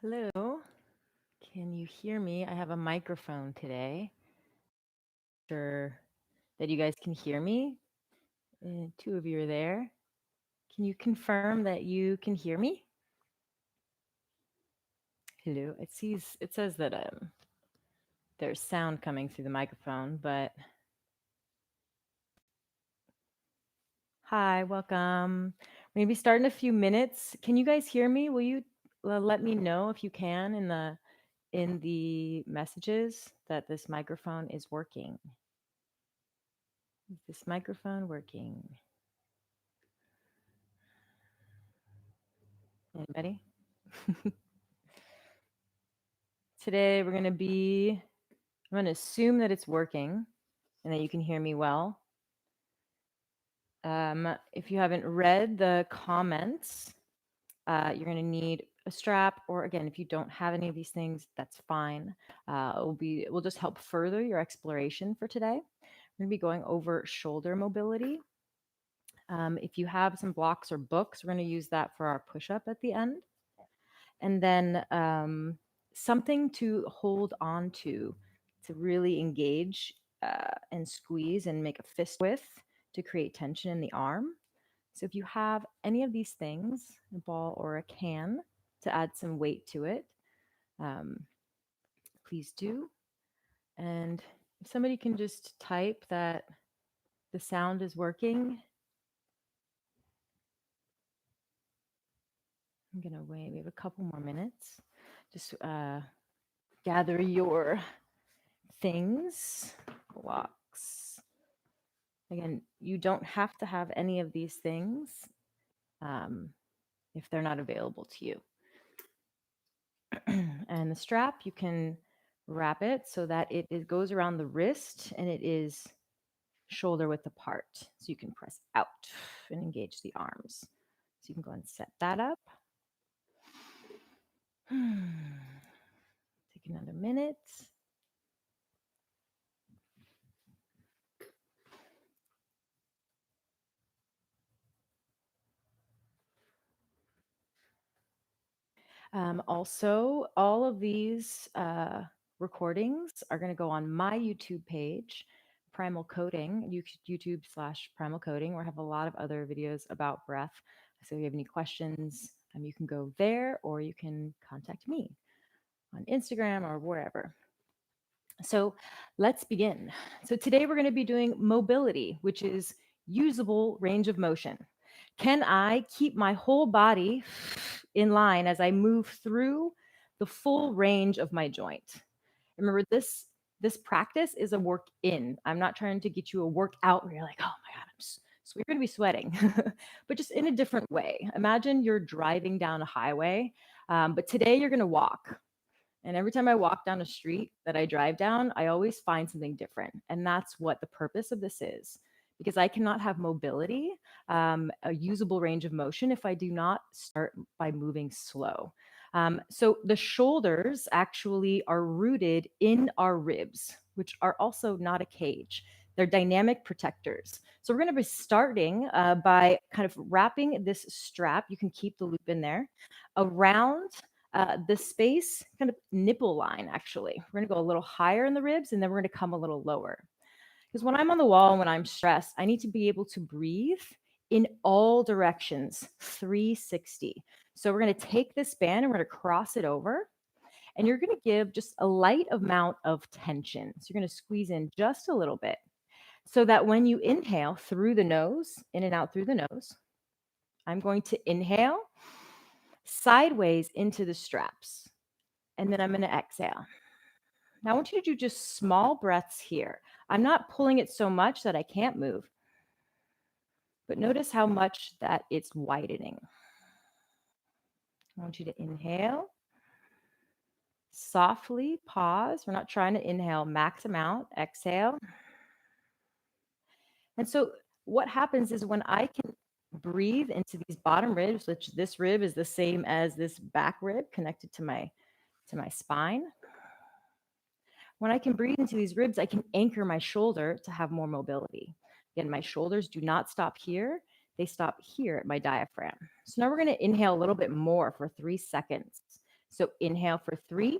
Hello, can you hear me? I have a microphone today. Sure that you guys can hear me. Two of you are there. Can you confirm that you can hear me? Hello. It says that there's sound coming through the microphone, but hi, welcome. We're gonna be starting in a few minutes. Can you guys hear me? Will you let me know if you can in the messages that this microphone is working? Is this microphone working? Anybody? Today I'm going to assume that it's working and that you can hear me well. If you haven't read the comments, you're going to need a strap, or again, if you don't have any of these things, that's fine. It will just help further your exploration for today. We're going to be going over shoulder mobility. If you have some blocks or books, we're going to use that for our push-up at the end. And then something to hold on to really engage and squeeze and make a fist with to create tension in the arm. So if you have any of these things, a ball or a can, to add some weight to it, please do. And if somebody can just type that the sound is working, I'm going to wait. We have a couple more minutes. Just gather your things, blocks. Again, you don't have to have any of these things if they're not available to you. And the strap, you can wrap it so that it goes around the wrist and it is shoulder width apart. So you can press out and engage the arms. So you can go and set that up. Take another minute. Also, all of these recordings are going to go on my YouTube page, Primal Coding, YouTube/Primal Coding, where I have a lot of other videos about breath. So if you have any questions, you can go there, or you can contact me on Instagram or wherever. So let's begin. So today we're going to be doing mobility, which is usable range of motion. Can I keep my whole body in line as I move through the full range of my joint? Remember, this practice is a work in. I'm not trying to get you a workout where you're like, oh my God, so you're going to be sweating, but just in a different way. Imagine you're driving down a highway, but today you're going to walk. And every time I walk down a street that I drive down, I always find something different. And that's what the purpose of this is, because I cannot have mobility, a usable range of motion, if I do not start by moving slow. So the shoulders actually are rooted in our ribs, which are also not a cage. They're dynamic protectors. So we're going to be starting by kind of wrapping this strap, you can keep the loop in there, around the space, kind of nipple line, actually. We're going to go a little higher in the ribs, and then we're going to come a little lower. Because when I'm on the wall and when I'm stressed, I need to be able to breathe in all directions, 360. So we're going to take this band and we're going to cross it over, and you're going to give just a light amount of tension. So you're going to squeeze in just a little bit so that when you inhale through the nose, in and out through the nose, I'm going to inhale sideways into the straps, and then I'm going to exhale. Now I want you to do just small breaths here. I'm not pulling it so much that I can't move, but notice how much that it's widening. I want you to inhale, softly pause. We're not trying to inhale max amount, exhale. And so what happens is when I can breathe into these bottom ribs, which this rib is the same as this back rib connected to my spine. When I can breathe into these ribs, I can anchor my shoulder to have more mobility. Again, my shoulders do not stop here. They stop here at my diaphragm. So now we're going to inhale a little bit more for 3 seconds. So inhale for 3,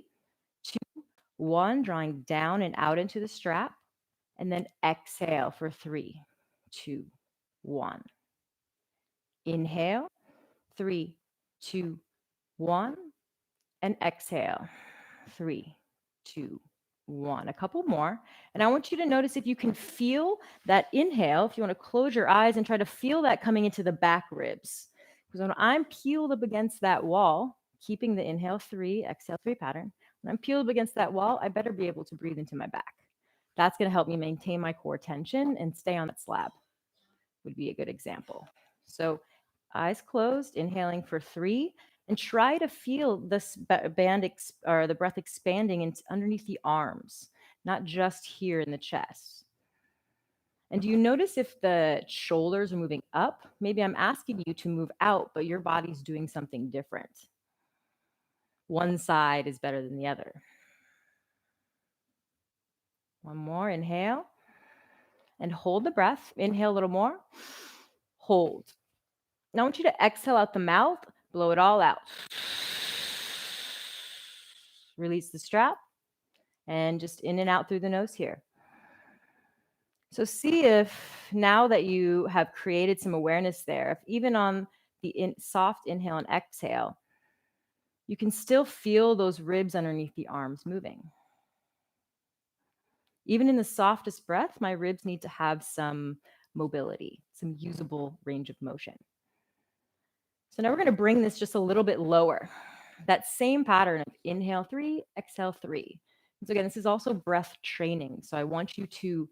2, 1, drawing down and out into the strap. And then exhale for 3, 2, 1. Inhale, 3, 2, 1. And exhale, 3, 2, 1. A couple more. And I want you to notice if you can feel that inhale, if you want to close your eyes and try to feel that coming into the back ribs. Because when I'm peeled up against that wall, keeping the inhale 3, exhale 3 pattern, when I'm peeled up against that wall, I better be able to breathe into my back. That's going to help me maintain my core tension and stay on that slab, would be a good example. So eyes closed, inhaling for 3, and try to feel this band or the breath expanding underneath the arms, not just here in the chest. And do you notice if the shoulders are moving up? Maybe I'm asking you to move out, but your body's doing something different. One side is better than the other. One more, inhale. And hold the breath. Inhale a little more. Hold. Now I want you to exhale out the mouth, blow it all out. Release the strap and just in and out through the nose here. So see if now that you have created some awareness there, if even on the soft inhale and exhale, you can still feel those ribs underneath the arms moving. Even in the softest breath, my ribs need to have some mobility, some usable range of motion. So now we're going to bring this just a little bit lower. That same pattern of inhale 3, exhale 3. So again, this is also breath training. So I want you to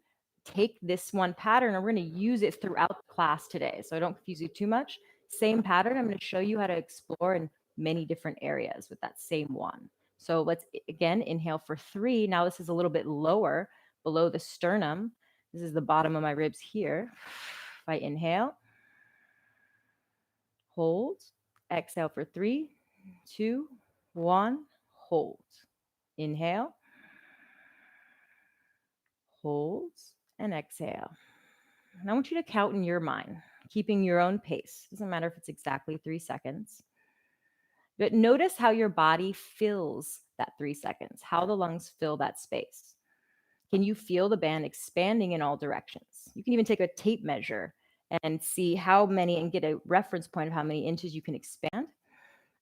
take this one pattern and we're going to use it throughout the class today. So I don't confuse you too much. Same pattern. I'm going to show you how to explore in many different areas with that same one. So let's again inhale for 3. Now this is a little bit lower below the sternum. This is the bottom of my ribs here. If I inhale, hold, exhale for 3, 2, 1, hold. Inhale, hold, and exhale. And I want you to count in your mind, keeping your own pace. Doesn't matter if it's exactly 3 seconds. But notice how your body fills that 3 seconds, how the lungs fill that space. Can you feel the band expanding in all directions? You can even take a tape measure and see how many and get a reference point of how many inches you can expand.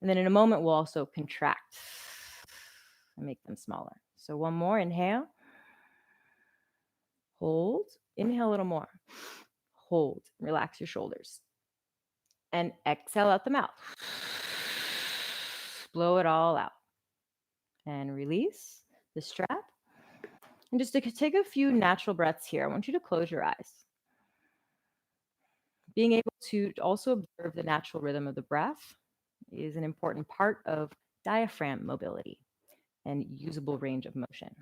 And then in a moment, we'll also contract and make them smaller. So one more, inhale, hold, inhale a little more, hold, relax your shoulders, and exhale out the mouth. Blow it all out and release the strap. And just to take a few natural breaths here, I want you to close your eyes. Being able to also observe the natural rhythm of the breath is an important part of diaphragm mobility and usable range of motion.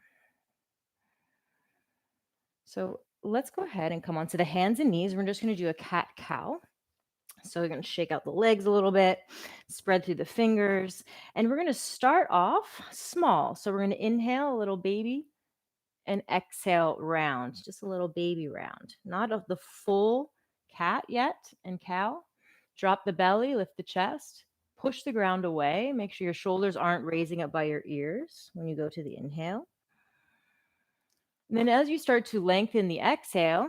So let's go ahead and come onto the hands and knees. We're just going to do a cat-cow. So we're going to shake out the legs a little bit, spread through the fingers, and we're going to start off small. So we're going to inhale a little baby and exhale round, just a little baby round, not of the full cat yet and cow. Drop the belly, lift the chest, push the ground away. Make sure your shoulders aren't raising up by your ears when you go to the inhale. And then as you start to lengthen the exhale,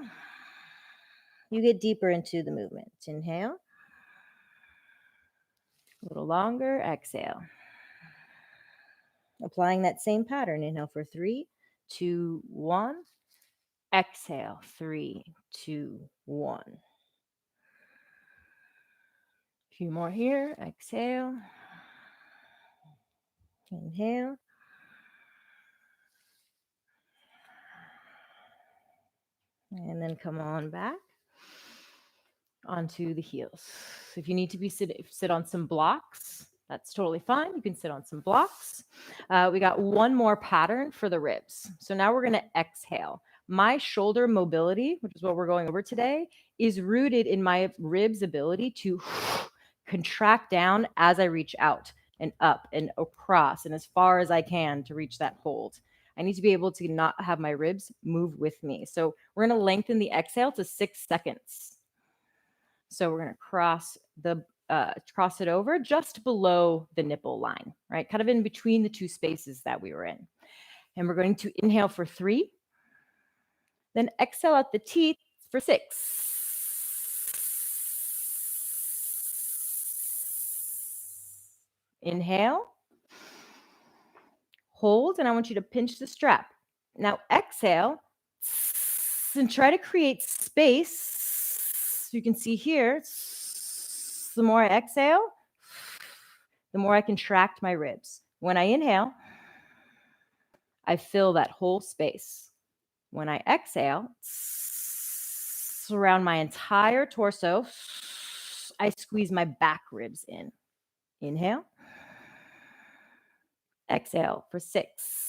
you get deeper into the movement. Inhale. A little longer. Exhale. Applying that same pattern. Inhale for 3, 2, 1. Exhale. 3, 2, 1. A few more here. Exhale. Inhale. And then come on back onto the heels. So if you need to be sit on some blocks, that's totally fine. You can sit on some blocks. We got one more pattern for the ribs. So now we're going to exhale. My shoulder mobility, which is what we're going over today, is rooted in my ribs' ability to contract down as I reach out and up and across and as far as I can to reach that hold. I need to be able to not have my ribs move with me. So we're going to lengthen the exhale to 6 seconds. So we're going to cross the cross it over just below the nipple line, right? Kind of in between the two spaces that we were in. And we're going to inhale for 3, then exhale out the teeth for 6. Inhale, hold, and I want you to pinch the strap. Now exhale and try to create space. You can see here, the more I exhale, the more I contract my ribs. When I inhale, I fill that whole space. When I exhale, around my entire torso, I squeeze my back ribs in. Inhale. Exhale for 6.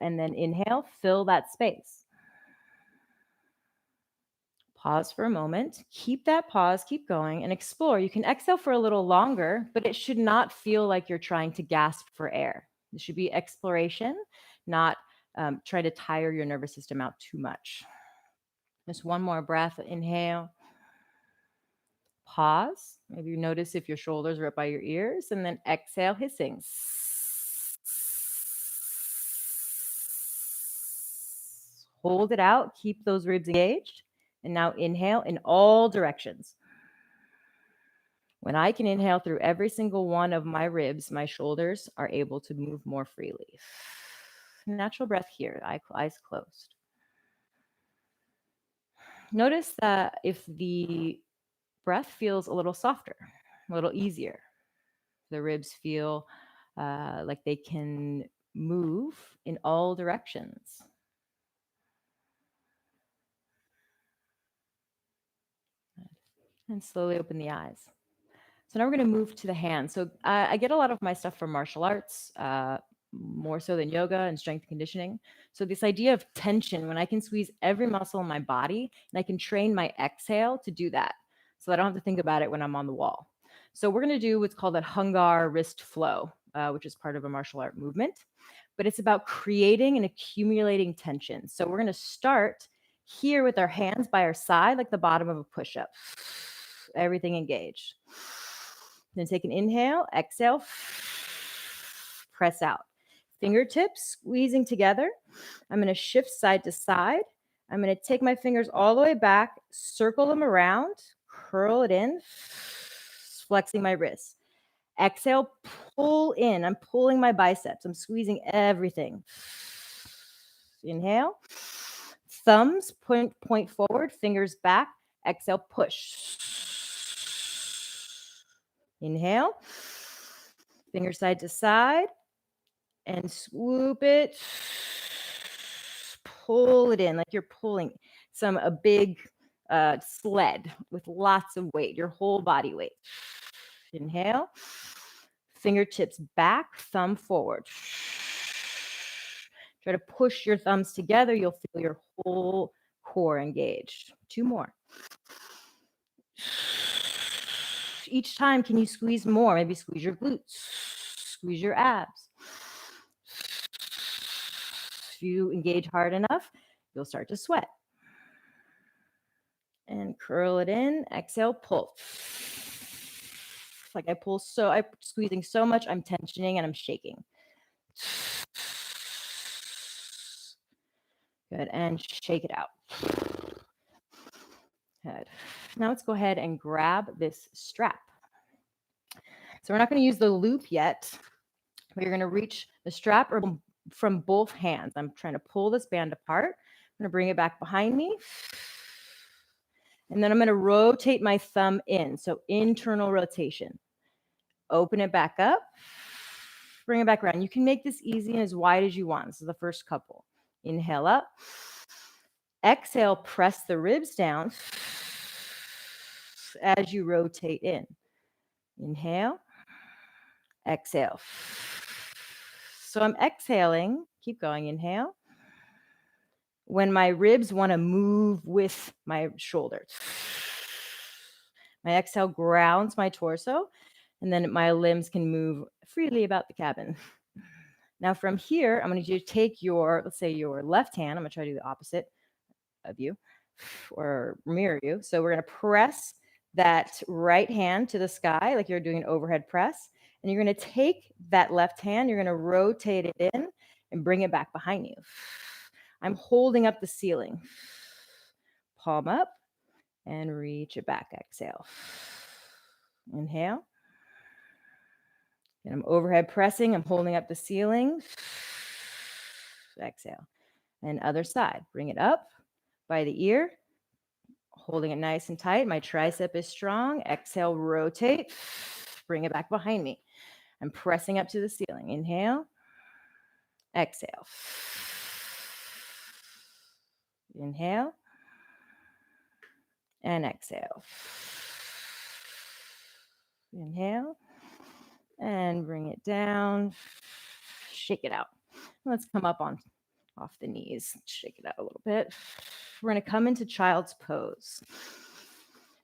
And then inhale, fill that space. Pause for a moment, keep that pause, keep going, and explore. You can exhale for a little longer, but it should not feel like you're trying to gasp for air. This should be exploration, not try to tire your nervous system out too much. Just one more breath. Inhale. Pause. Maybe you notice if your shoulders are up by your ears, and then exhale, hissing. Hold it out. Keep those ribs engaged. And now inhale in all directions. When I can inhale through every single one of my ribs, my shoulders are able to move more freely. Natural breath here, eyes closed. Notice that if the breath feels a little softer, a little easier, the ribs feel like they can move in all directions. And slowly open the eyes. So now we're going to move to the hands. So I get a lot of my stuff from martial arts, more so than yoga and strength conditioning. So this idea of tension, when I can squeeze every muscle in my body, and I can train my exhale to do that, so I don't have to think about it when I'm on the wall. So we're going to do what's called a hungar wrist flow, which is part of a martial art movement. But it's about creating and accumulating tension. So we're going to start here with our hands by our side, like the bottom of a push-up. Everything engaged. Then take an inhale, exhale, press out. Fingertips squeezing together. I'm going to shift side to side. I'm going to take my fingers all the way back, circle them around, curl it in, flexing my wrists. Exhale, pull in. I'm pulling my biceps. I'm squeezing everything. Inhale. Thumbs point forward, fingers back. Exhale, push. Inhale. Finger side to side. And swoop it. Pull it in like you're pulling a big sled with lots of weight, your whole body weight. Inhale. Fingertips back, thumb forward. Try to push your thumbs together. You'll feel your whole core engaged. 2 more. Each time, can you squeeze more? Maybe squeeze your glutes, squeeze your abs. If you engage hard enough, you'll start to sweat. And curl it in. Exhale, pull. Like I'm squeezing so much, I'm tensioning and I'm shaking. Good, and shake it out. Good. Now let's go ahead and grab this strap. So we're not going to use the loop yet. We're going to reach the strap from both hands. I'm trying to pull this band apart. I'm going to bring it back behind me. And then I'm going to rotate my thumb in. So internal rotation. Open it back up. Bring it back around. You can make this easy and as wide as you want. This is the first couple. Inhale up. Exhale, press the ribs down as you rotate in. Inhale. Exhale. So I'm exhaling. Keep going. Inhale. When my ribs want to move with my shoulders. My exhale grounds my torso, and then my limbs can move freely about the cabin. Now from here, I'm going to take let's say your left hand. I'm going to try to do the opposite. of you or mirror you. So we're going to press that right hand to the sky like you're doing an overhead press. And you're going to take that left hand, you're going to rotate it in and bring it back behind you. I'm holding up the ceiling. Palm up and reach it back. Exhale. Inhale. And I'm overhead pressing. I'm holding up the ceiling. Exhale. And other side. Bring it up by the ear. Holding it nice and tight. My tricep is strong. Exhale, rotate. Bring it back behind me. I'm pressing up to the ceiling. Inhale. Exhale. Inhale. And exhale. Inhale. And bring it down. Shake it out. Let's come up off the knees. Shake it out a little bit. We're going to come into child's pose.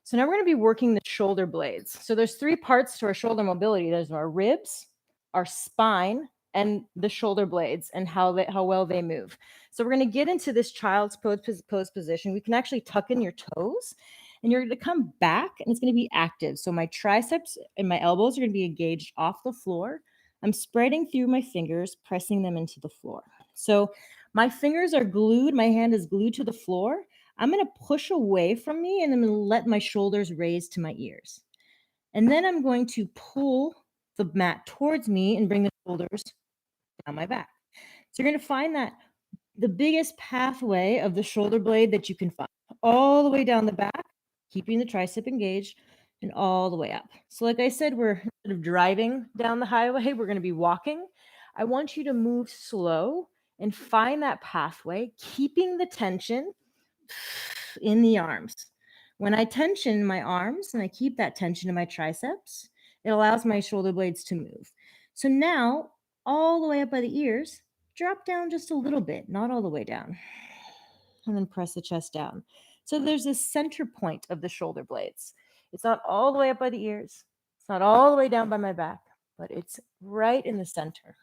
So now we're going to be working the shoulder blades. So there's 3 parts to our shoulder mobility. There's our ribs, our spine, and the shoulder blades and how well they move. So we're going to get into this child's pose position. We can actually tuck in your toes and you're going to come back and it's going to be active. So my triceps and my elbows are going to be engaged off the floor. I'm spreading through my fingers, pressing them into the floor. So my fingers are glued. My hand is glued to the floor. I'm going to push away from me and I'm going to let my shoulders raise to my ears. And then I'm going to pull the mat towards me and bring the shoulders down my back. So you're going to find that the biggest pathway of the shoulder blade that you can find all the way down the back, keeping the tricep engaged and all the way up. So like I said, we're sort of driving down the highway. We're going to be walking. I want you to move slow and find that pathway, keeping the tension in the arms. When I tension my arms and I keep that tension in my triceps, it allows my shoulder blades to move. So now, all the way up by the ears, drop down just a little bit, not all the way down. And then press the chest down. So there's a center point of the shoulder blades. It's not all the way up by the ears. It's not all the way down by my back, but it's right in the center.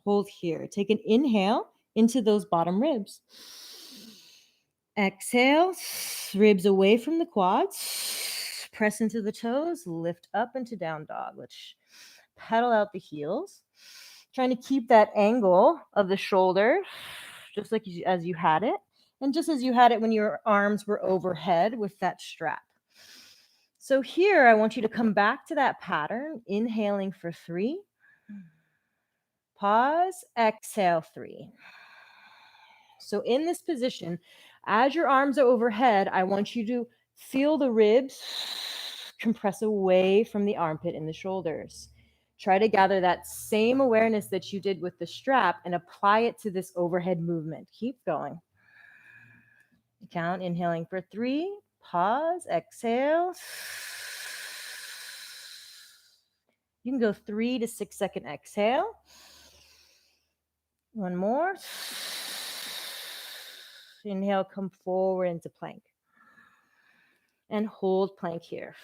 Hold here. Take an inhale into those bottom ribs. Exhale, ribs away from the quads. Press into the toes, lift up into down dog. Let's pedal out the heels. Trying to keep that angle of the shoulder just like as you had it. And just as you had it when your arms were overhead with that strap. So here, I want you to come back to that pattern, inhaling for 3. Pause, exhale 3. So in this position, as your arms are overhead, I want you to feel the ribs compress away from the armpit and the shoulders. Try to gather that same awareness that you did with the strap and apply it to this overhead movement. Keep going. Count, inhaling for 3. Pause, exhale. You can go 3 to 6 second exhale. One more. Inhale, come forward into plank. And hold plank here.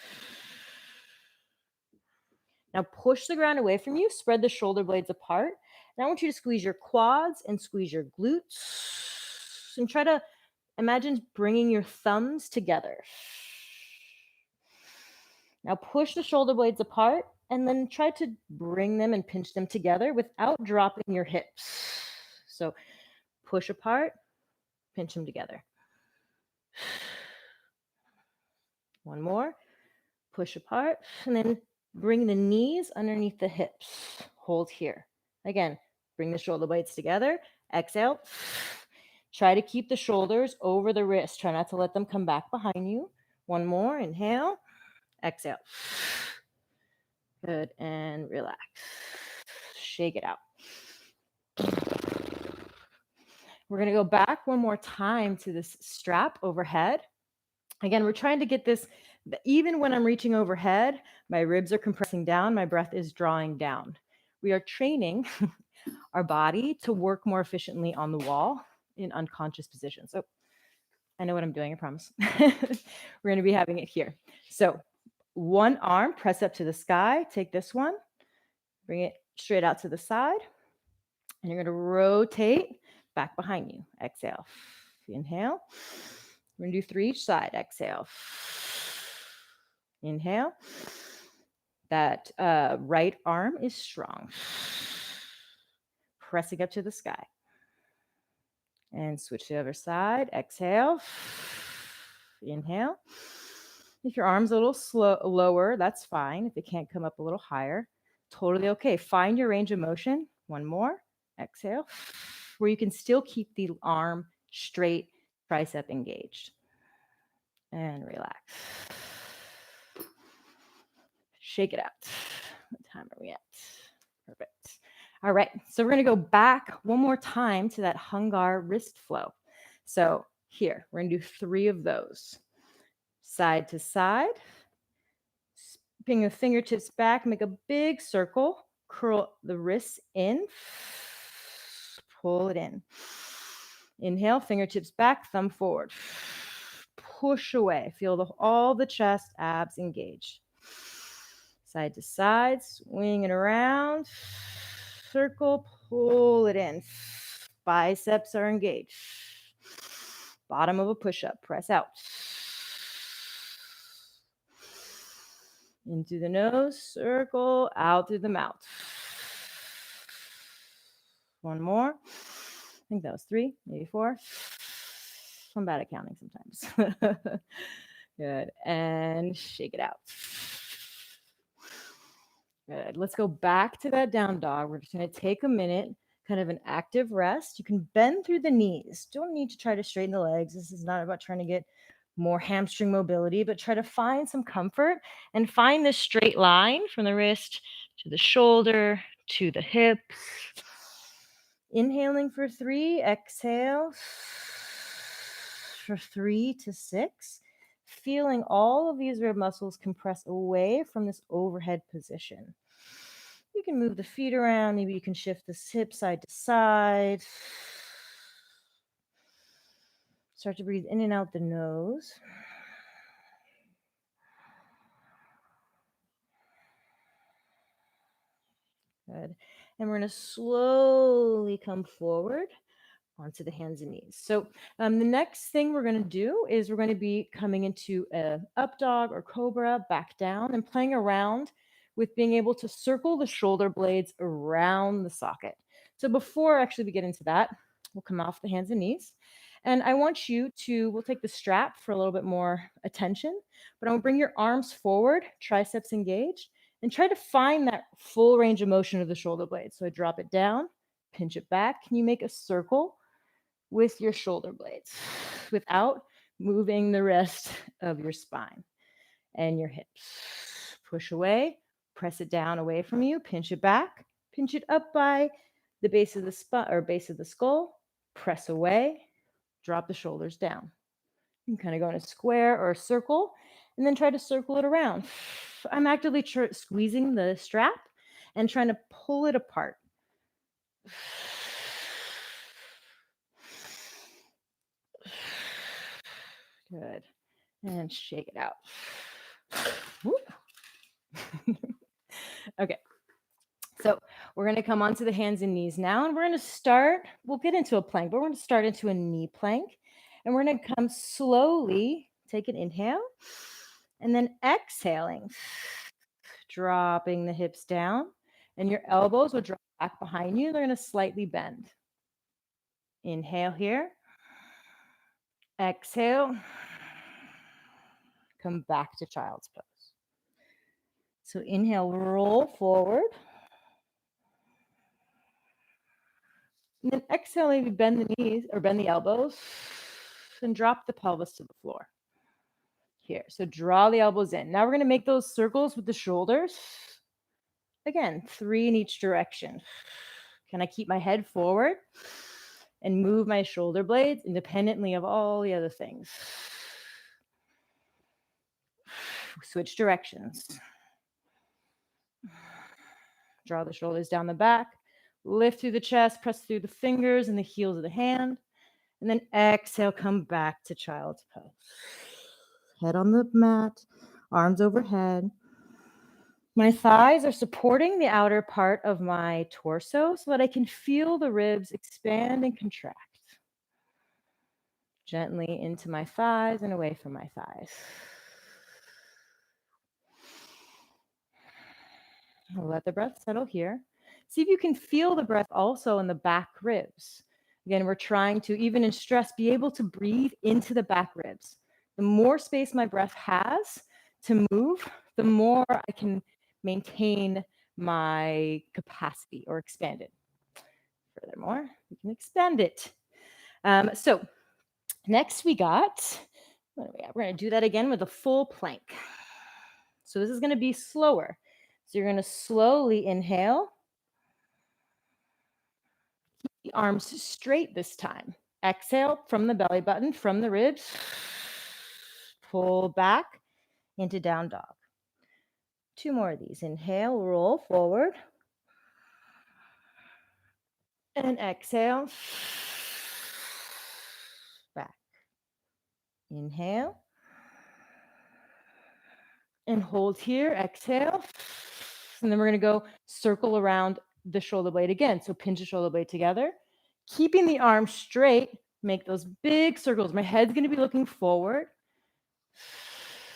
Now push the ground away from you, spread the shoulder blades apart. And I want you to squeeze your quads and squeeze your glutes. And try to imagine bringing your thumbs together. Now push the shoulder blades apart and then try to bring them and pinch them together without dropping your hips. So push apart, pinch them together. One more. Push apart and then bring the knees underneath the hips. Hold here. Again, bring the shoulder blades together. Exhale. Try to keep the shoulders over the wrist. Try not to let them come back behind you. One more. Inhale. Exhale. Good. And relax. Shake it out. We're going to go back one more time to this strap overhead. Again, we're trying to get this, even when I'm reaching overhead, my ribs are compressing down, my breath is drawing down. We are training our body to work more efficiently on the wall in unconscious positions. So I know what I'm doing, I promise. We're going to be having it here. So one arm, press up to the sky, take this one, bring it straight out to the side, and you're going to rotate back behind you. Exhale. Inhale. We're going to do 3 each side. Exhale. Inhale. That right arm is strong. Pressing up to the sky. And switch to the other side. Exhale. Inhale. If your arm's a little lower, that's fine. If it can't come up a little higher, totally okay. Find your range of motion. One more. Exhale. Where you can still keep the arm straight, tricep engaged. And relax. Shake it out. What time are we at? Perfect. All right, so we're going to go back one more time to that Hungar wrist flow. So here, we're going to do 3 of those. Side to side. Bring the fingertips back, make a big circle. Curl the wrists in. Pull it in. Inhale, fingertips back, thumb forward. Push away. Feel all the chest, abs engaged. Side to side, swing it around. Circle, pull it in. Biceps are engaged. Bottom of a push-up, press out. In through the nose, circle, out through the mouth. One more. I think that was 3, maybe 4. I'm bad at counting sometimes. Good. And shake it out. Good. Let's go back to that down dog. We're just going to take a minute, kind of an active rest. You can bend through the knees. Don't need to try to straighten the legs. This is not about trying to get more hamstring mobility, but try to find some comfort and find this straight line from the wrist to the shoulder to the hips. Inhaling for 3, exhale for 3 to 6. Feeling all of these rib muscles compress away from this overhead position. You can move the feet around. Maybe you can shift the hip side to side. Start to breathe in and out the nose. Good. And we're going to slowly come forward onto the hands and knees. So the next thing we're going to do is we're going to be coming into a up dog or cobra, back down, and playing around with being able to circle the shoulder blades around the socket. So before actually we get into that, we'll come off the hands and knees. And I want you to, we'll take the strap for a little bit more attention, but I will bring your arms forward, triceps engaged, and try to find that full range of motion of the shoulder blades. So I drop it down, pinch it back. Can you make a circle with your shoulder blades without moving the rest of your spine and your hips? Push away, press it down away from you, pinch it back, pinch it up by the base of the spine or base of the skull, press away, drop the shoulders down. You can kind of go in a square or a circle and then try to circle it around. I'm actively squeezing the strap and trying to pull it apart. Good. And shake it out. Okay. So we're going to come onto the hands and knees now, and we're going to start, we'll get into a plank, but we're going to start into a knee plank, and we're going to come slowly, take an inhale, and then exhaling, dropping the hips down, and your elbows will drop back behind you. They're going to slightly bend. Inhale here. Exhale. Come back to child's pose. So inhale, roll forward. And then exhale, maybe bend the knees or bend the elbows and drop the pelvis to the floor. Here, so draw the elbows in. Now we're going to make those circles with the shoulders. Again, 3 in each direction. Can I keep my head forward and move my shoulder blades independently of all the other things? Switch directions. Draw the shoulders down the back. Lift through the chest, press through the fingers and the heels of the hand. And then exhale, come back to child's pose. Head on the mat, arms overhead. My thighs are supporting the outer part of my torso so that I can feel the ribs expand and contract. Gently into my thighs and away from my thighs. Let the breath settle here. See if you can feel the breath also in the back ribs. Again, we're trying to, even in stress, be able to breathe into the back ribs. The more space my breath has to move, the more I can maintain my capacity or expand it. Furthermore, we can expand it. So next we got, we're going to do that again with a full plank. So this is going to be slower. So you're going to slowly inhale. Keep the arms straight this time. Exhale from the belly button, from the ribs. Pull back into down dog. 2 more of these. Inhale, roll forward. And exhale. Back. Inhale. And hold here. Exhale. And then we're going to go circle around the shoulder blade again. So pinch the shoulder blade together. Keeping the arms straight. Make those big circles. My head's going to be looking forward.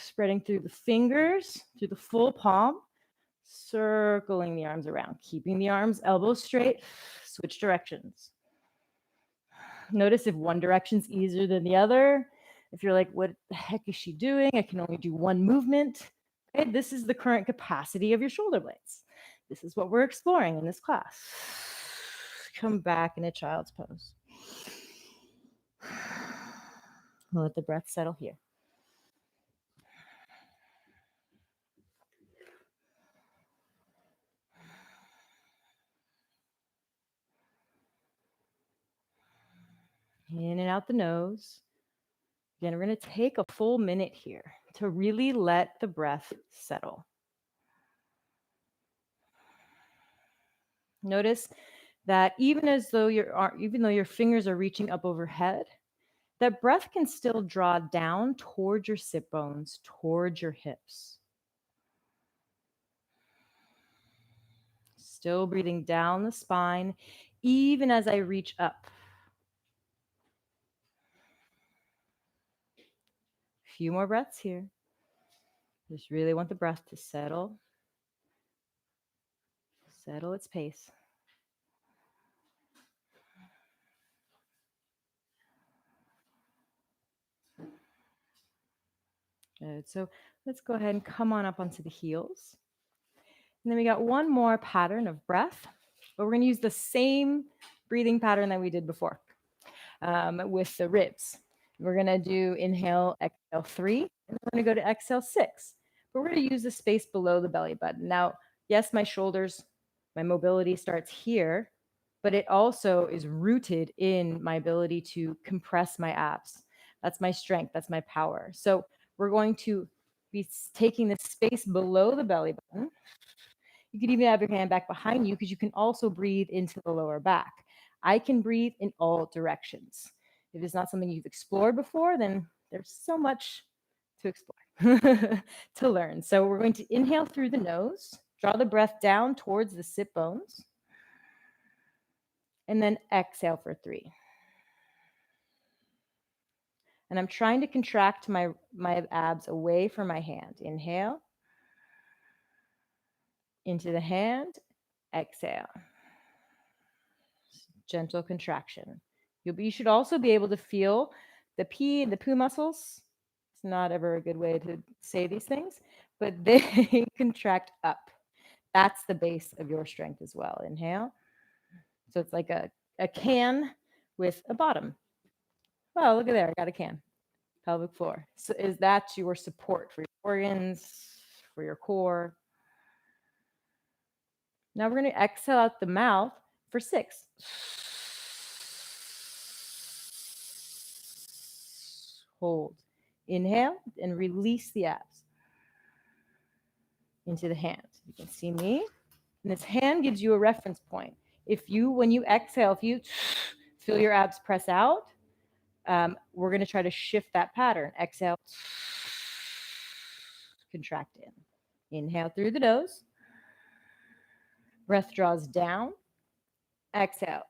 Spreading through the fingers, through the full palm. Circling the arms around. Keeping the arms elbows straight. Switch directions. Notice if one direction's easier than the other. If you're like, what the heck is she doing? I can only do one movement. Okay, this is the current capacity of your shoulder blades. This is what we're exploring in this class. Come back in a child's pose. Let the breath settle here. In and out the nose. Again, we're going to take a full minute here to really let the breath settle. Notice that even though your fingers are reaching up overhead, that breath can still draw down towards your sit bones, towards your hips. Still breathing down the spine, even as I reach up. A few more breaths here. Just really want the breath to settle. Settle its pace. Good. So let's go ahead and come on up onto the heels. And then we got one more pattern of breath, but we're going to use the same breathing pattern that we did before with the ribs. We're going to do inhale, exhale 3, and then we're going to go to exhale 6. But we're going to use the space below the belly button. Now, yes, my shoulders, my mobility starts here, but it also is rooted in my ability to compress my abs. That's my strength. That's my power. So we're going to be taking the space below the belly button. You can even have your hand back behind you because you can also breathe into the lower back. I can breathe in all directions. If it's not something you've explored before, then there's so much to explore, to learn. So we're going to inhale through the nose, draw the breath down towards the sit bones, and then exhale for 3. And I'm trying to contract my abs away from my hand. Inhale. Into the hand. Exhale. Gentle contraction. You should also be able to feel the pee and the poo muscles. It's not ever a good way to say these things, but they contract up. That's the base of your strength as well. Inhale. So it's like a can with a bottom. Well, look at there. I got a can. Pelvic floor. So is that your support for your organs, for your core? Now we're going to exhale out the mouth for 6. Hold. Inhale and release the abs into the hand. You can see me. And this hand gives you a reference point. When you exhale, if you feel your abs press out, we're going to try to shift that pattern. Exhale, contract in. Inhale through the nose. Breath draws down. Exhale.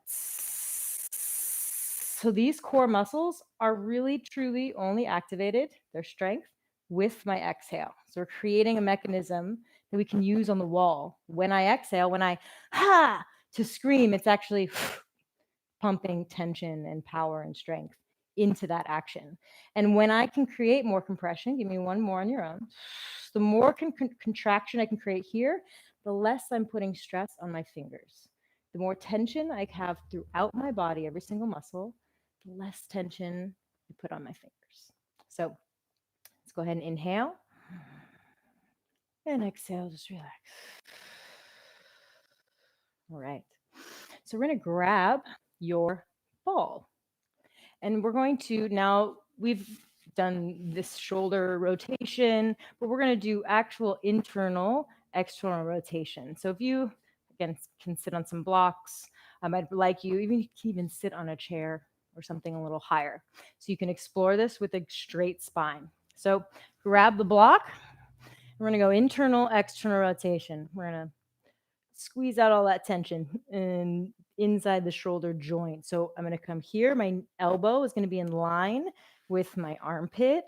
So these core muscles are really, truly only activated, their strength, with my exhale. So we're creating a mechanism that we can use on the wall. When I exhale, when I to scream, it's actually pumping tension and power and strength into that action. And when I can create more compression, give me one more on your own. The more contraction I can create here, the less I'm putting stress on my fingers. The more tension I have throughout my body, every single muscle, the less tension I put on my fingers. So let's go ahead and inhale and exhale, just relax. All right. So we're going to grab your ball. And we're going to now, we've done this shoulder rotation, but we're going to do actual internal, external rotation. So if you, again, can sit on some blocks, I'd like you, you can even sit on a chair or something a little higher. So you can explore this with a straight spine. So grab the block. We're going to go internal, external rotation. We're going to squeeze out all that tension and inside the shoulder joint. So I'm going to come here. My elbow is going to be in line with my armpit.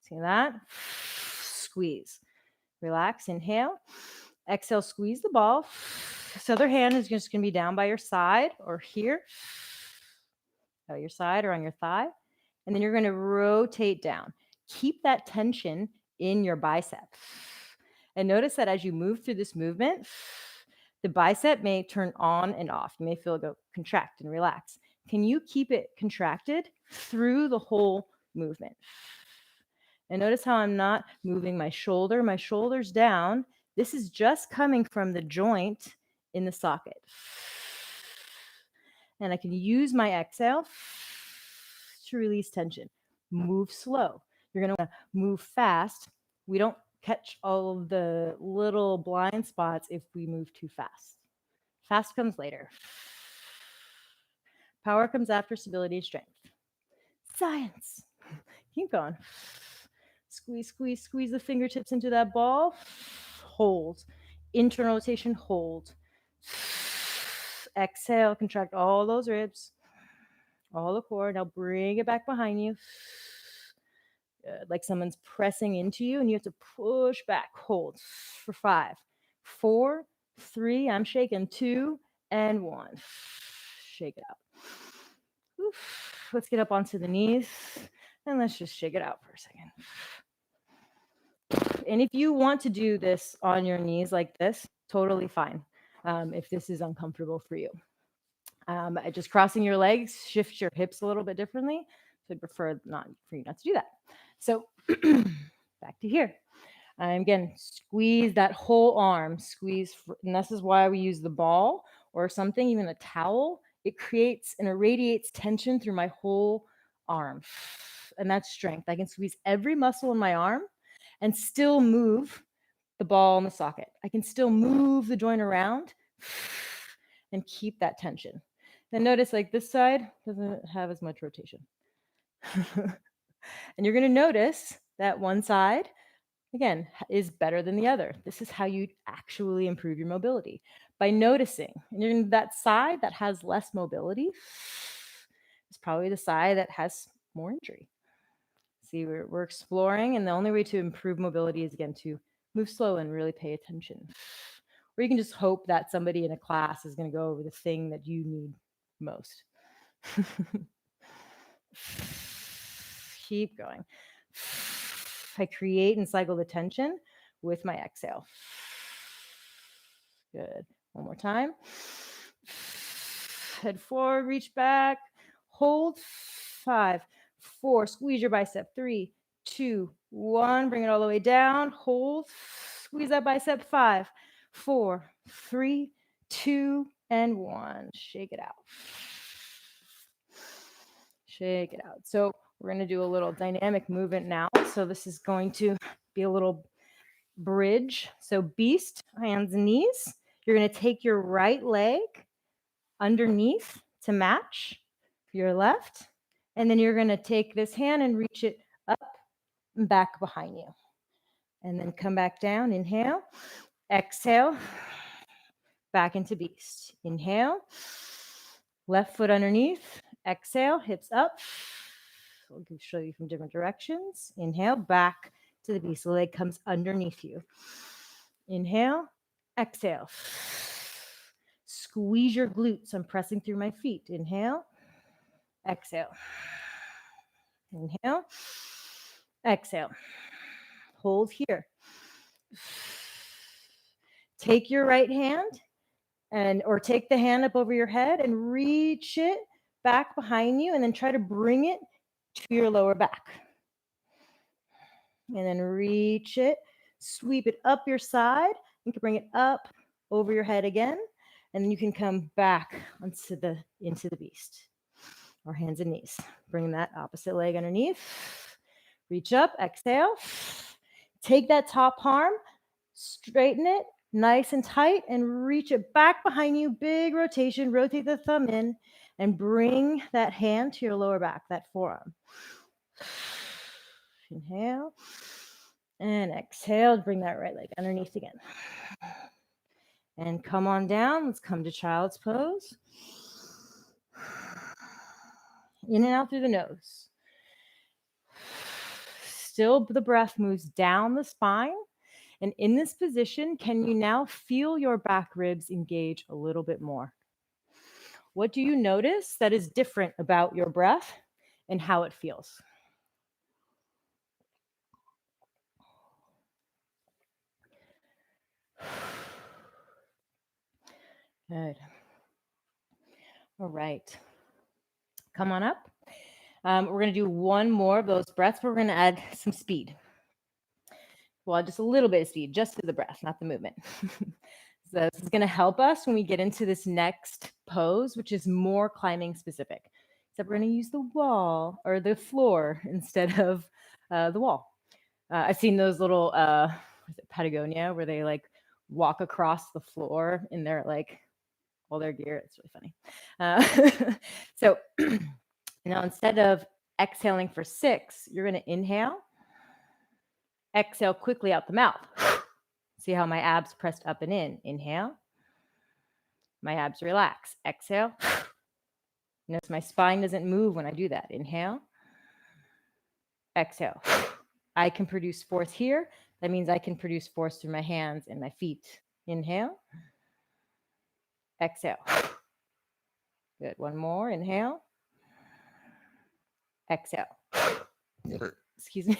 See that? Squeeze. Relax. Inhale. Exhale. Squeeze the ball. This other hand is just going to be down by your side or here. By your side or on your thigh. And then you're going to rotate down. Keep that tension in your bicep. And notice that as you move through this movement, the bicep may turn on and off. You may feel it go contract and relax. Can you keep it contracted through the whole movement? And notice how I'm not moving my shoulder. My shoulder's down. This is just coming from the joint in the socket. And I can use my exhale to release tension. Move slow. You're going to move fast. We don't catch all of the little blind spots if we move too fast. Fast comes later. Power comes after stability and strength. Science. Keep going. Squeeze, squeeze, squeeze the fingertips into that ball. Hold. Internal rotation, hold. Exhale, contract all those ribs, all the core. Now bring it back behind you. Like someone's pressing into you and you have to push back. Hold for 5, 4, 3, I'm shaking, 2, and 1. Shake it out. Oof. Let's get up onto the knees and let's just shake it out for a second. And if you want to do this on your knees like this, totally fine. If this is uncomfortable for you. Just crossing your legs, shift your hips a little bit differently. So I'd prefer not for you not to do that. So back to here. Again, squeeze that whole arm, squeeze. And this is why we use the ball or something, even a towel. It creates and irradiates tension through my whole arm. And that's strength. I can squeeze every muscle in my arm and still move the ball in the socket. I can still move the joint around and keep that tension. Then notice like this side doesn't have as much rotation. And you're going to notice that one side, again, is better than the other. This is how you actually improve your mobility by noticing. And you're in that side that has less mobility is probably the side that has more injury. See, we're exploring, and the only way to improve mobility is, again, to move slow and really pay attention. Or you can just hope that somebody in a class is going to go over the thing that you need most. Keep going. I create and cycle the tension with my exhale. Good. One more time. Head forward, reach back, hold. 5, 4, squeeze your bicep. 3, 2, 1, bring it all the way down, hold, squeeze that bicep. 5, 4, 3, 2, and 1. Shake it out. Shake it out. So we're going to do a little dynamic movement now. So this is going to be a little bridge. So beast, hands and knees. You're going to take your right leg underneath to match your left. And then you're going to take this hand and reach it up and back behind you. And then come back down. Inhale. Exhale. Back into beast. Inhale. Left foot underneath. Exhale, hips up. I'll show you from different directions. Inhale, back to the beast. The leg comes underneath you. Inhale, exhale. Squeeze your glutes. I'm pressing through my feet. Inhale, exhale. Inhale, exhale. Hold here. Take your right hand or take the hand up over your head and reach it back behind you, and then try to bring it to your lower back. And then reach it, sweep it up your side. You can bring it up over your head again, and then you can come back into the beast, or hands and knees. Bring that opposite leg underneath. Reach up, exhale. Take that top arm, straighten it nice and tight, and reach it back behind you. Big rotation. Rotate the thumb in and bring that hand to your lower back, that forearm. Inhale and exhale. Bring that right leg underneath again. And come on down. Let's come to child's pose. In and out through the nose. Still, the breath moves down the spine. And in this position, can you now feel your back ribs engage a little bit more? What do you notice that is different about your breath and how it feels? Good. All right. Come on up. We're going to do one more of those breaths. We're going to add some speed. Well, just a little bit of speed, just to the breath, not the movement. So this is going to help us when we get into this next pose, which is more climbing specific. Except we're going to use the wall or the floor instead of the wall. I've seen those little Patagonia where they like walk across the floor in their like all their gear. It's really funny. So now instead of exhaling for 6, you're going to inhale. Exhale quickly out the mouth. See how my abs pressed up and in. Inhale. My abs relax. Exhale. Notice my spine doesn't move when I do that. Inhale. Exhale. I can produce force here. That means I can produce force through my hands and my feet. Inhale. Exhale. Good. One more. Inhale. Exhale. Excuse me.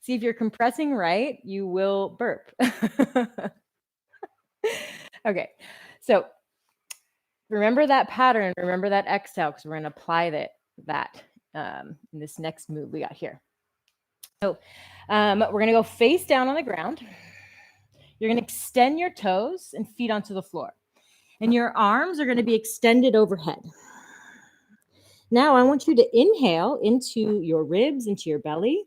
See, if you're compressing right, you will burp. Okay. So remember that pattern. Remember that exhale, because we're going to apply that in this next move we got here. So we're going to go face down on the ground. You're going to extend your toes and feet onto the floor. And your arms are going to be extended overhead. Now I want you to inhale into your ribs, into your belly,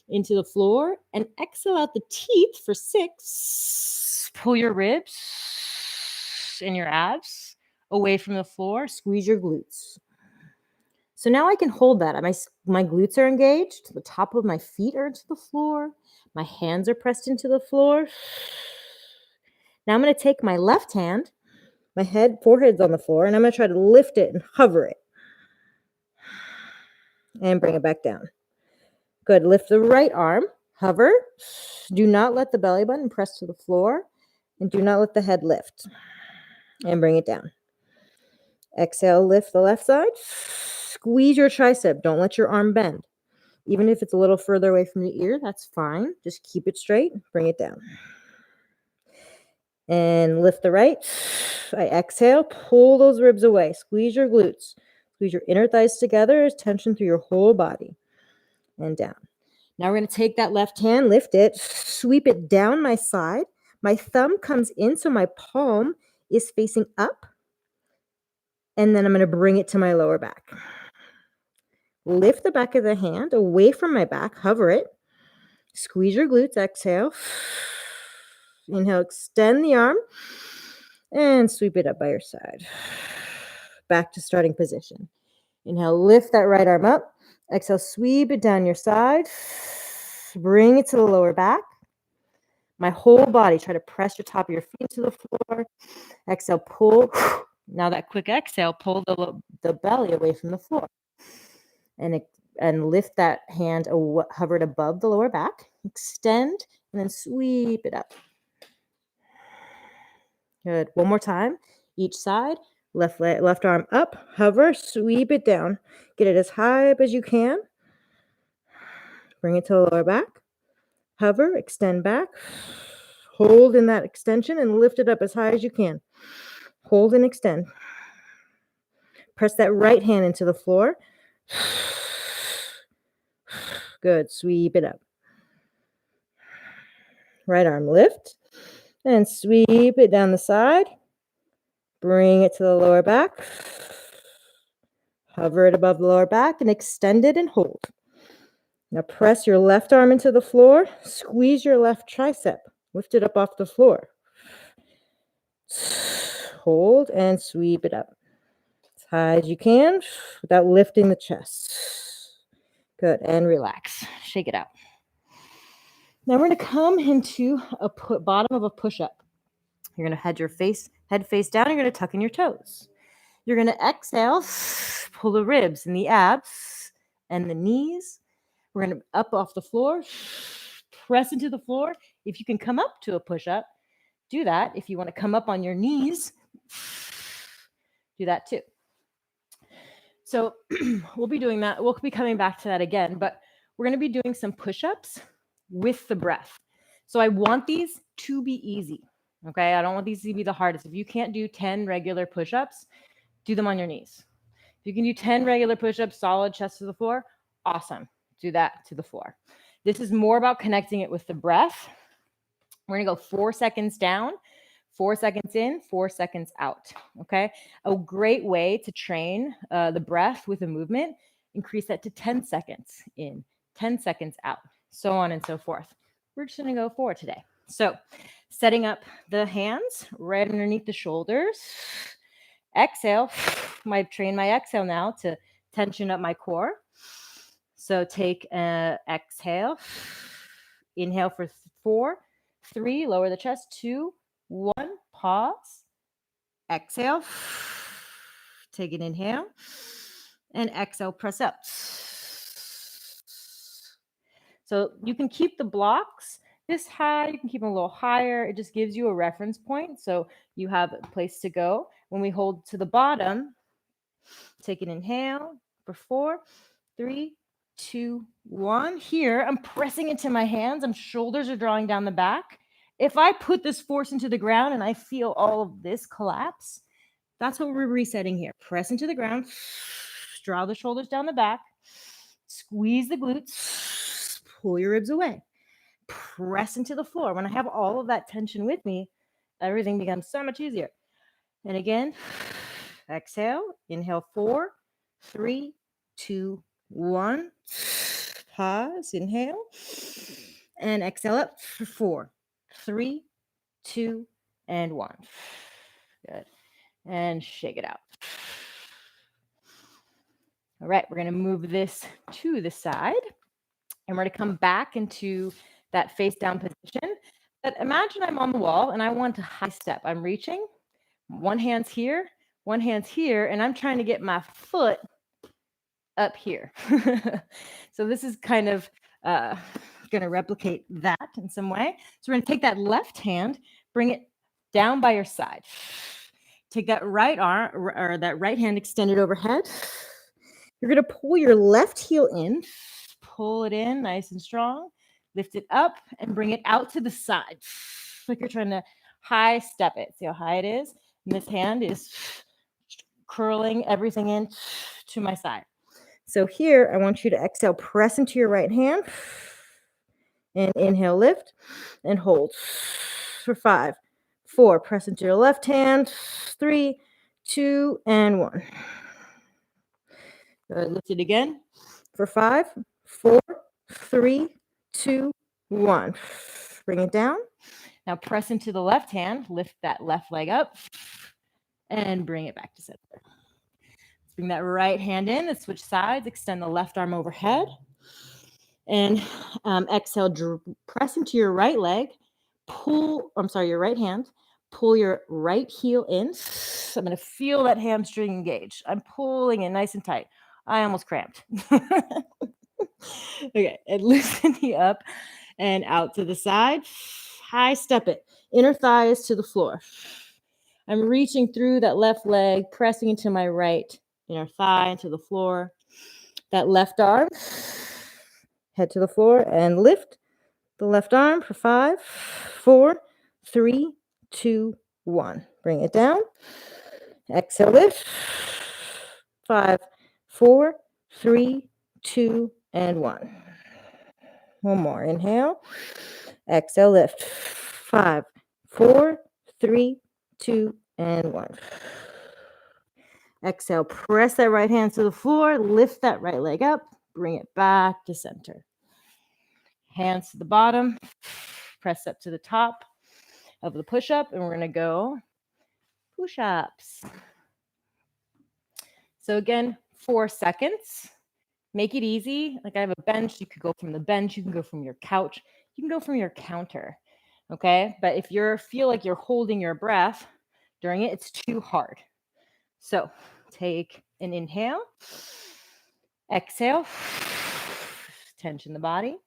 into the floor, and exhale out the teeth for 6. Pull your ribs and your abs away from the floor. Squeeze your glutes. So now I can hold that. My glutes are engaged. The top of my feet are into the floor. My hands are pressed into the floor. Now I'm going to take my left hand, my forehead's on the floor, and I'm going to try to lift it and hover it. And bring it back down. Good. Lift the right arm. Hover. Do not let the belly button press to the floor. And do not let the head lift. And bring it down. Exhale, lift the left side. Squeeze your tricep. Don't let your arm bend. Even if it's a little further away from the ear, that's fine. Just keep it straight. Bring it down. And lift the right. I exhale. Pull those ribs away. Squeeze your glutes. Squeeze your inner thighs together. Tension through your whole body. And down. Now we're going to take that left hand, lift it, sweep it down my side. My thumb comes in, so my palm is facing up. And then I'm going to bring it to my lower back. Lift the back of the hand away from my back. Hover it. Squeeze your glutes. Exhale. Inhale, extend the arm. And sweep it up by your side. Back to starting position. Inhale, lift that right arm up. Exhale, sweep it down your side. Bring it to the lower back. My whole body, try to press your top of your feet to the floor. Exhale, pull Now that quick exhale, pull the belly away from the floor. And lift that hand hovered above the lower back. Extend and then sweep it up. Good. One more time. Each side. Left arm up. Hover. Sweep it down. Get it as high up as you can. Bring it to the lower back. Hover. Extend back. Hold in that extension and lift it up as high as you can. Hold and extend. Press that right hand into the floor. Good. Sweep it up. Right arm lift and sweep it down the side. Bring it to the lower back. Hover it above the lower back and extend it and hold. Now press your left arm into the floor. Squeeze your left tricep. Lift it up off the floor. Hold and sweep it up as high as you can without lifting the chest. Good. And relax. Shake it out. Now we're going to come into a bottom of a push-up. You're going to head face down. You're going to tuck in your toes. You're going to exhale, pull the ribs and the abs and the knees. We're going to up off the floor, press into the floor. If you can come up to a push-up, do that. If you want to come up on your knees, do that too. So we'll be doing that. We'll be coming back to that again, but we're going to be doing some push-ups with the breath. So I want these to be easy. Okay. I don't want these to be the hardest. If you can't do 10 regular push-ups, do them on your knees. If you can do 10 regular push-ups, solid chest to the floor, awesome. Do that to the floor. This is more about connecting it with the breath. We're going to go 4 seconds down, 4 seconds in, 4 seconds out. Okay. A great way to train the breath with a movement, increase that to 10 seconds in, 10 seconds out, so on and so forth. We're just going to go 4 today. So setting up the hands right underneath the shoulders. Exhale. Train my exhale now to tension up my core. So take exhale. Inhale for 4, 3, lower the chest, 2, 1, pause. Exhale. Take an inhale. And exhale, press up. So you can keep the blocks this high. You can keep them a little higher. It just gives you a reference point. So you have a place to go. When we hold to the bottom, take an inhale for 4, 3, 2, 1. Here, I'm pressing into my hands. My shoulders are drawing down the back. If I put this force into the ground and I feel all of this collapse, that's what we're resetting here. Press into the ground. Draw the shoulders down the back. Squeeze the glutes. Pull your ribs away. Press into the floor. When I have all of that tension with me, everything becomes so much easier. And again, exhale. Inhale 4, 3, 2, 1. Pause. Inhale. And exhale up for 4, 3, 2, and 1. Good. And shake it out. All right, we're going to move this to the side. And we're going to come back into that face down position. But imagine I'm on the wall and I want to high step. I'm reaching. One hand's here, and I'm trying to get my foot up here. So this is kind of going to replicate that in some way. So we're going to take that left hand, bring it down by your side. Take that right arm or that right hand extended overhead. You're going to pull your left heel in, pull it in nice and strong, lift it up and bring it out to the side. Like you're trying to high step it. See how high it is? And this hand is curling everything in to my side. So here, I want you to exhale, press into your right hand, and inhale, lift, and hold for 5, 4. Press into your left hand, 3, 2, and 1. Good. Lift it again for 5, 4, 3, 2, 1. Bring it down. Now press into the left hand, lift that left leg up, and bring it back to center. Let's bring that right hand in, let's switch sides, extend the left arm overhead, and exhale, press into your right leg, your right hand, Pull your right heel in. I'm going to feel that hamstring engage. I'm pulling it nice and tight. I almost cramped. Okay, and loosen the up and out to the side. High step it. Inner thighs to the floor. I'm reaching through that left leg, pressing into my right inner thigh into the floor. That left arm, head to the floor and lift the left arm for 5, 4, 3, 2, 1. Bring it down. Exhale, lift. 5, 4, 3, 2, and 1. One more. Inhale. Exhale, lift. 5, 4, 3, 2, and 1. Exhale, press that right hand to the floor, lift that right leg up, bring it back to center. Hands to the bottom, press up to the top of the push-up, and we're going to go push-ups. So again, 4 seconds. Make it easy. Like I have a bench. You could go from the bench. You can go from your couch. You can go from your counter. Okay? But if you feel like you're holding your breath during it, it's too hard. So take an inhale. Exhale. Tension the body.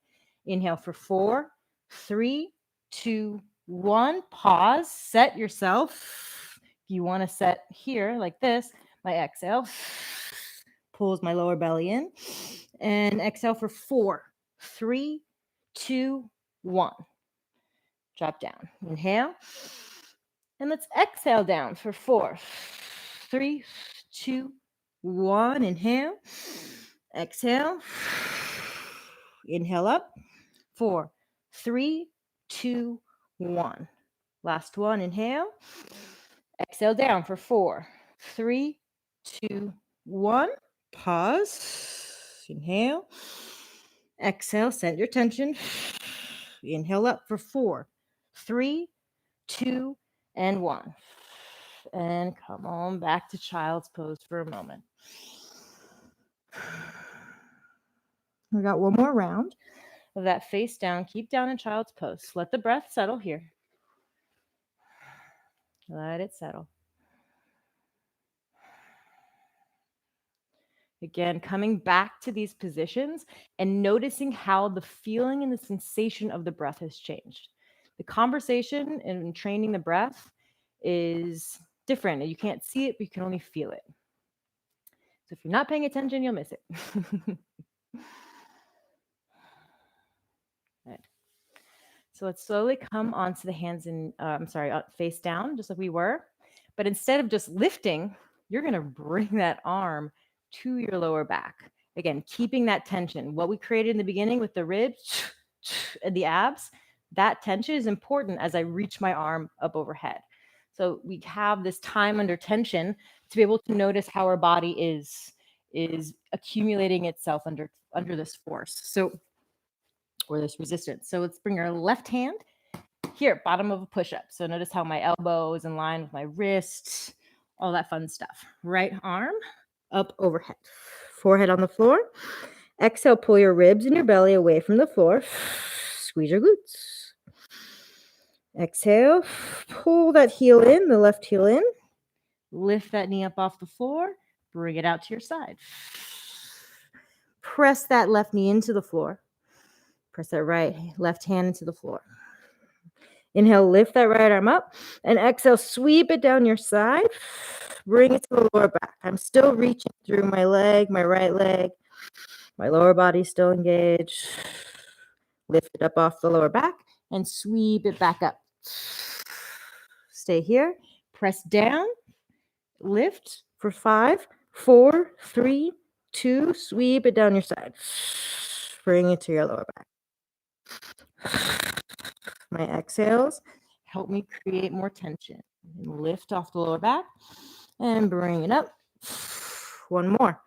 Inhale for 4, 3, 2, 1. Pause. Set yourself. If you want to set here like this, my exhale pulls my lower belly in. And exhale for 4, 3, 2, 1. Drop down. Inhale. And let's exhale down for 4, 3, 2, 1. Inhale. Exhale. Inhale up. 4, 3, 2, 1. Last one. Inhale. Exhale down for 4, 3, 2, 1. Pause. Inhale. Exhale. Set your tension. Inhale up for 4, 3, 2, and 1. And come on back to child's pose for a moment. We got one more round of that face down. Keep down in child's pose. Let the breath settle here. Let it settle. Again, coming back to these positions and noticing how the feeling and the sensation of the breath has changed. The conversation and training the breath is different. You can't see it, but you can only feel it. So if you're not paying attention, you'll miss it. Right. So let's slowly come onto the hands and, face down, just like we were. But instead of just lifting, you're going to bring that arm to your lower back. Again, keeping that tension. What we created in the beginning with the ribs and the abs, that tension is important as I reach my arm up overhead. So we have this time under tension to be able to notice how our body is accumulating itself under this force. So, or this resistance. So let's bring our left hand here, bottom of a push-up. So notice how my elbow is in line with my wrist, all that fun stuff. Right arm up overhead. Forehead on the floor. Exhale, pull your ribs and your belly away from the floor. Squeeze your glutes. Exhale, pull that heel in, the left heel in. Lift that knee up off the floor. Bring it out to your side. Press that left knee into the floor. Press that left hand into the floor. Inhale, lift that right arm up. And exhale, sweep it down your side. Bring it to the lower back. I'm still reaching through my leg, my right leg. My lower body's still engaged. Lift it up off the lower back and sweep it back up. Stay here. Press down. Lift for 5, 4, 3, 2. Sweep it down your side. Bring it to your lower back. My exhales help me create more tension. And lift off the lower back and bring it up. One more.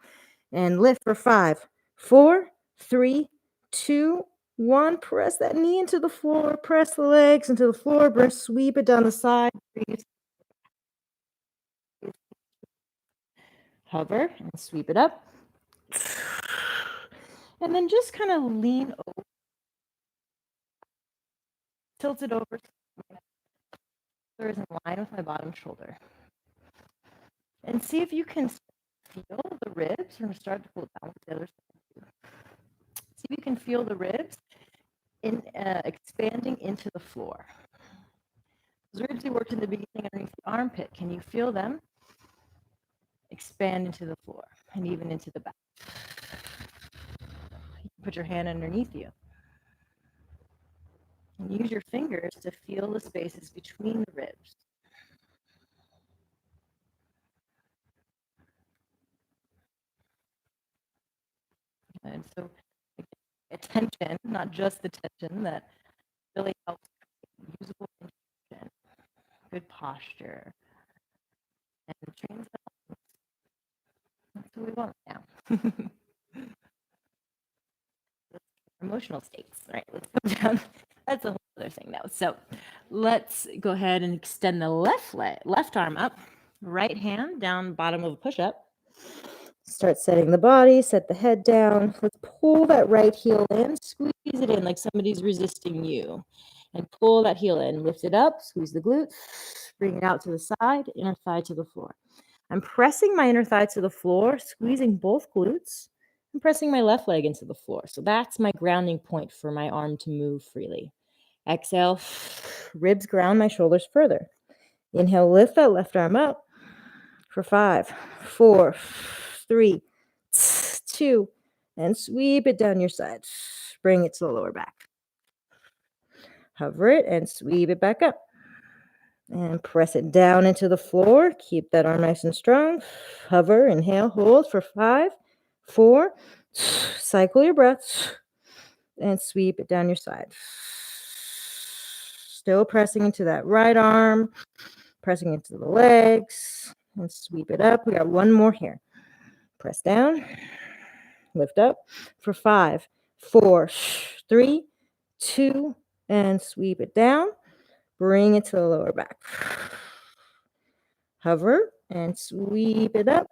And lift for 5, 4, 3, 2, 1. Press that knee into the floor. Press the legs into the floor. Sweep it down the side. Hover and sweep it up. And then just kind of lean over. Tilt it over. Is in line with my bottom shoulder. And see if you can feel the ribs. We're going to start to pull down with the other side. See if you can feel the ribs expanding into the floor. Those ribs you worked in the beginning underneath the armpit, can you feel them expand into the floor and even into the back? Put your hand underneath you. And use your fingers to feel the spaces between the ribs. And so attention, not just the tension, that really helps usable intention, good posture, and trains the lungs. That's what we want now. Emotional states. All right, let's come down. That's a whole other thing now. So let's go ahead and extend the left arm up, right hand down bottom of a push-up. Start setting the body, set the head down. Let's pull that right heel in, squeeze it in like somebody's resisting you. And pull that heel in, lift it up, squeeze the glute, bring it out to the side, inner thigh to the floor. I'm pressing my inner thigh to the floor, squeezing both glutes, and pressing my left leg into the floor. So that's my grounding point for my arm to move freely. Exhale, ribs ground my shoulders further. Inhale, lift that left arm up for 5, 4, 3, 2, and sweep it down your side. Bring it to the lower back. Hover it and sweep it back up. And press it down into the floor. Keep that arm nice and strong. Hover, inhale, hold for 5, 4. Cycle your breath and sweep it down your side. Still pressing into that right arm, pressing into the legs, and sweep it up. We got one more here. Press down, lift up for 5, 4, 3, 2, and sweep it down. Bring it to the lower back. Hover and sweep it up.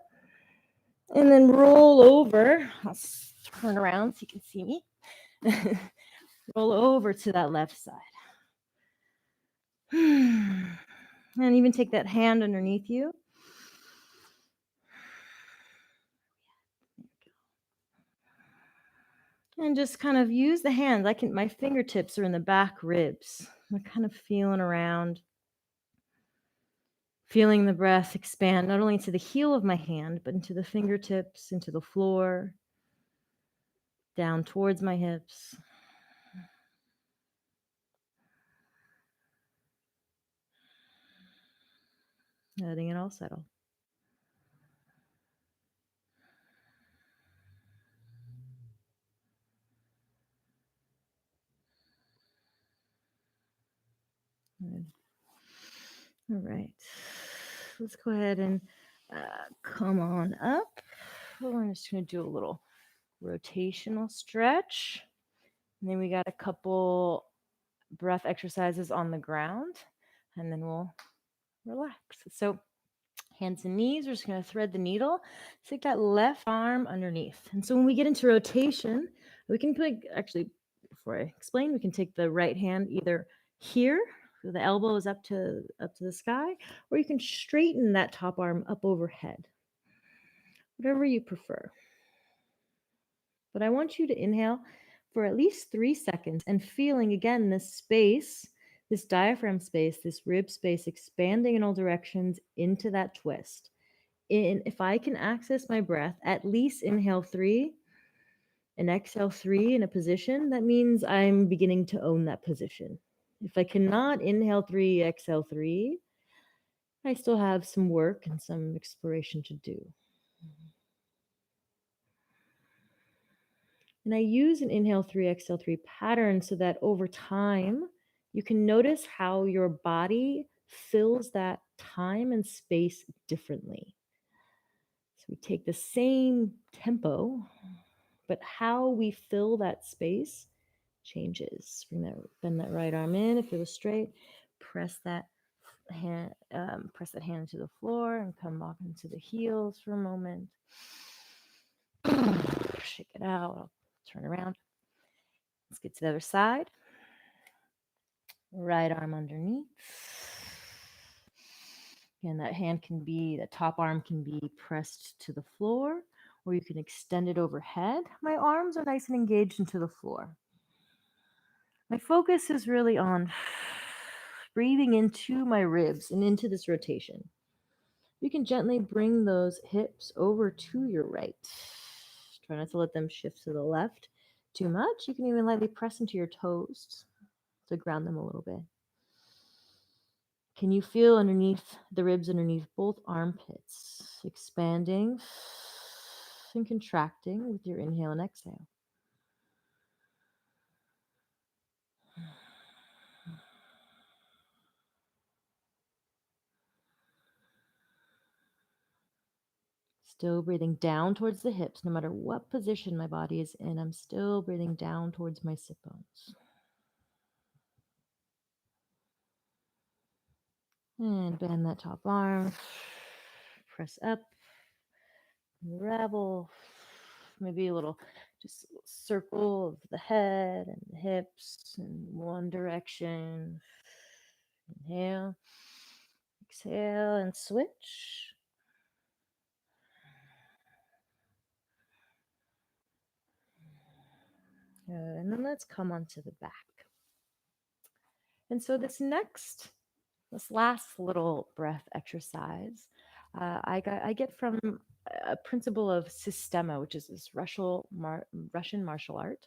And then roll over. I'll turn around so you can see me. Roll over to that left side. And even take that hand underneath you. And just kind of use the hands. My fingertips are in the back ribs. I'm kind of feeling around. Feeling the breath expand not only into the heel of my hand, but into the fingertips, into the floor, down towards my hips. Letting it all settle. Good. All right. Let's go ahead and come on up. We're just going to do a little rotational stretch. And then we got a couple breath exercises on the ground. And then we'll relax. So hands and knees, we're just going to thread the needle. Take that left arm underneath. And so when we get into rotation, we can put, actually, before I explain, we can take the right hand either here, so the elbow is up to the sky, or you can straighten that top arm up overhead. Whatever you prefer. But I want you to inhale for at least 3 seconds and feeling again this space, this diaphragm space, this rib space expanding in all directions into that twist. If I can access my breath, at least inhale 3 and exhale 3 in a position, that means I'm beginning to own that position. If I cannot inhale 3, exhale 3, I still have some work and some exploration to do. And I use an inhale 3, exhale 3 pattern so that over time, you can notice how your body fills that time and space differently. So we take the same tempo, but how we fill that space changes. Bend that right arm in, if it was straight. Press that hand into the floor and come off into the heels for a moment. Shake it out. I'll turn around. Let's get to the other side. Right arm underneath. And that top arm can be pressed to the floor, or you can extend it overhead. My arms are nice and engaged into the floor. My focus is really on breathing into my ribs and into this rotation. You can gently bring those hips over to your right. Try not to let them shift to the left too much. You can even lightly press into your toes to ground them a little bit. Can you feel underneath the ribs, underneath both armpits, expanding and contracting with your inhale and exhale? Still breathing down towards the hips. No matter what position my body is in, I'm still breathing down towards my sit bones. And bend that top arm. Press up. Unravel. Maybe a little just a circle of the head and the hips in one direction. Inhale. Exhale and switch. And then let's come onto the back. And so this last little breath exercise, I get from a principle of Sistema, which is this Russian martial art.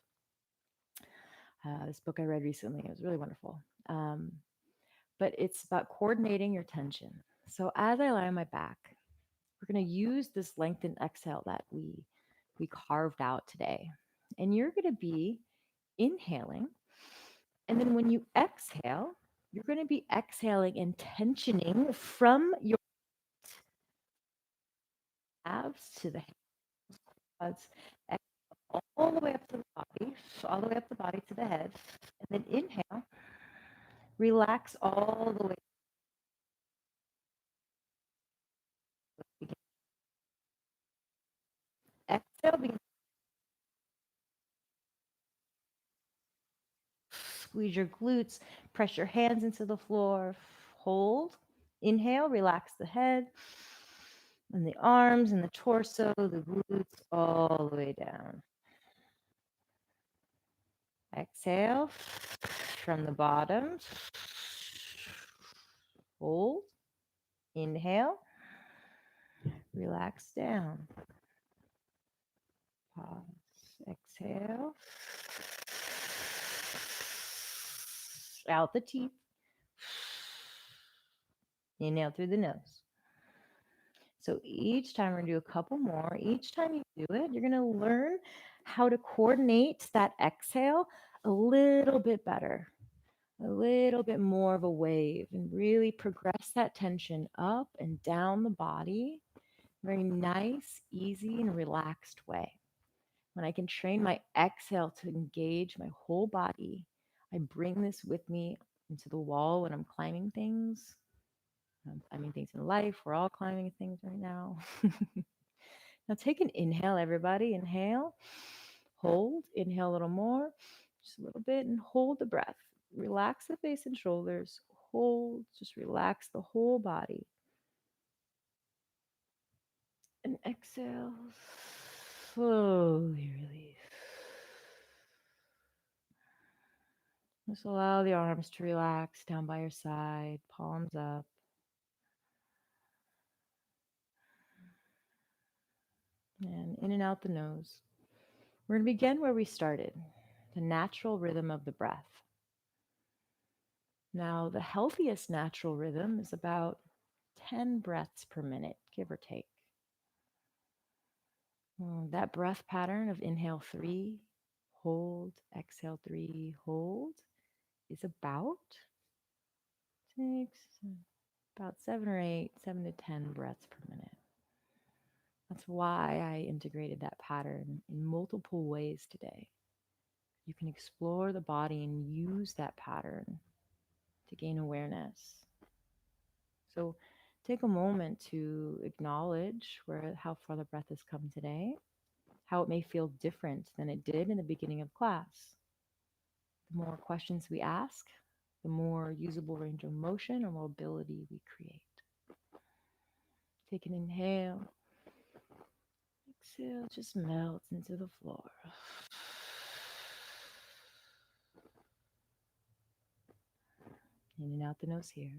This book I read recently, it was really wonderful. But it's about coordinating your tension. So as I lie on my back, we're going to use this lengthened exhale that we carved out today. And you're going to be inhaling. And then when you exhale, you're going to be exhaling and tensioning from your abs to the hands, all the way up to the body, all the way up the body to the head. And then inhale, relax all the way. Exhale, begin. Squeeze your glutes, press your hands into the floor, hold. Inhale, relax the head and the arms and the torso, the glutes, all the way down. Exhale from the bottom. Hold. Inhale. Relax down. Pause. Exhale. Out the teeth. Inhale through the nose. So each time we're going to do a couple more. Each time you do it, you're going to learn how to coordinate that exhale a little bit better, a little bit more of a wave, and really progress that tension up and down the body. Very nice, easy, and relaxed way. When I can train my exhale to engage my whole body, I bring this with me into the wall when I'm climbing things. I mean, things in life. We're all climbing things right now. Now take an inhale, everybody. Inhale, hold, inhale a little more, just a little bit, and hold the breath. Relax the face and shoulders. Hold, just relax the whole body. And exhale, slowly release. Just allow the arms to relax down by your side, palms up. And in and out the nose. We're going to begin where we started, the natural rhythm of the breath. Now, the healthiest natural rhythm is about 10 breaths per minute, give or take. That breath pattern of inhale 3, hold, exhale 3, hold is about 7 or 8, 7 to 10 breaths per minute. That's why I integrated that pattern in multiple ways today. You can explore the body and use that pattern to gain awareness. So take a moment to acknowledge how far the breath has come today, how it may feel different than it did in the beginning of class. The more questions we ask, the more usable range of motion or mobility we create. Take an inhale. Exhale, just melt into the floor. In and out the nose here.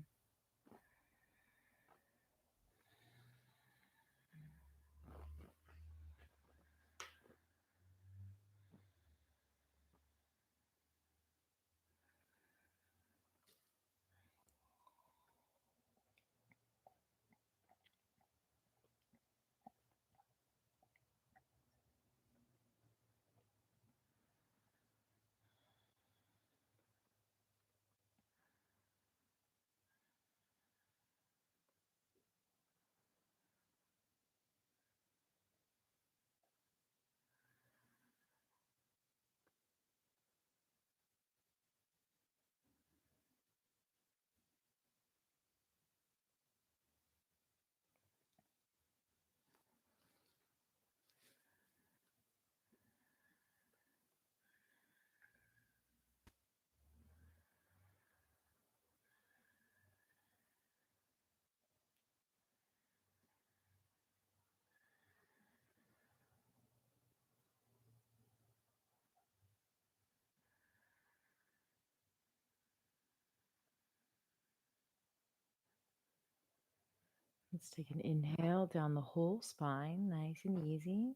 Let's take an inhale down the whole spine, nice and easy.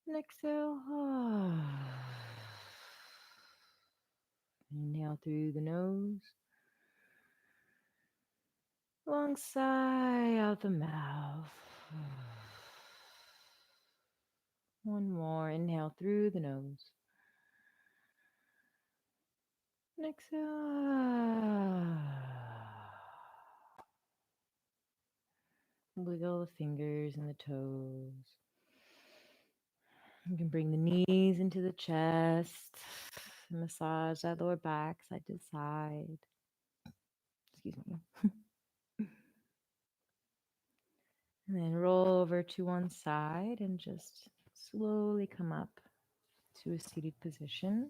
And exhale. Inhale through the nose. Long sigh out the mouth. One more. Inhale through the nose. And exhale. Wiggle the fingers and the toes. You can bring the knees into the chest. Massage that lower back side to side. Excuse me. And then roll over to one side and just slowly come up to a seated position.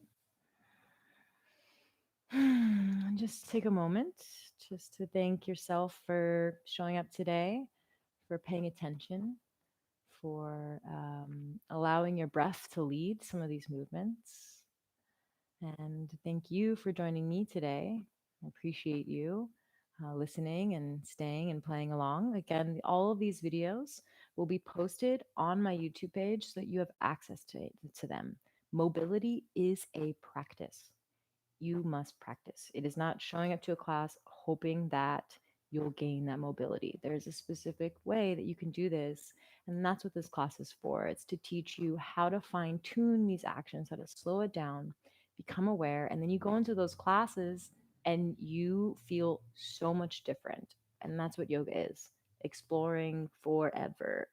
And just take a moment just to thank yourself for showing up today, for paying attention, for allowing your breath to lead some of these movements. And thank you for joining me today. I appreciate you listening and staying and playing along. Again, all of these videos will be posted on my YouTube page so that you have access to them. Mobility is a practice. You must practice. It is not showing up to a class hoping that you'll gain that mobility. There's a specific way that you can do this. And that's what this class is for. It's to teach you how to fine tune these actions, how to slow it down, become aware. And then you go into those classes and you feel so much different. And that's what yoga is, exploring forever.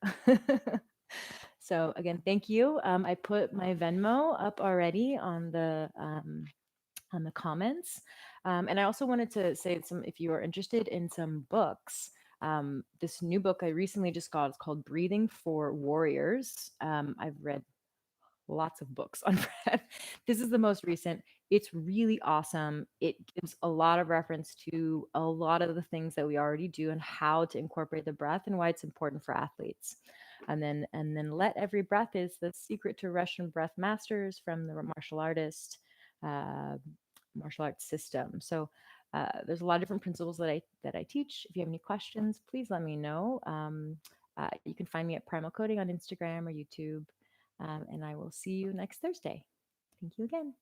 So again, thank you. I put my Venmo up already on the comments. And I also wanted to say if you are interested in some books, this new book I recently just got is called Breathing for Warriors. I've read lots of books on breath. This is the most recent. It's really awesome. It gives a lot of reference to a lot of the things that we already do and how to incorporate the breath and why it's important for athletes. And then Let Every Breath is the secret to Russian breath masters from the uh, martial arts system. So there's a lot of different principles that I teach. If you have any questions, please let me know. You can find me at Primal Coding on Instagram or YouTube. And I will see you next Thursday. Thank you again.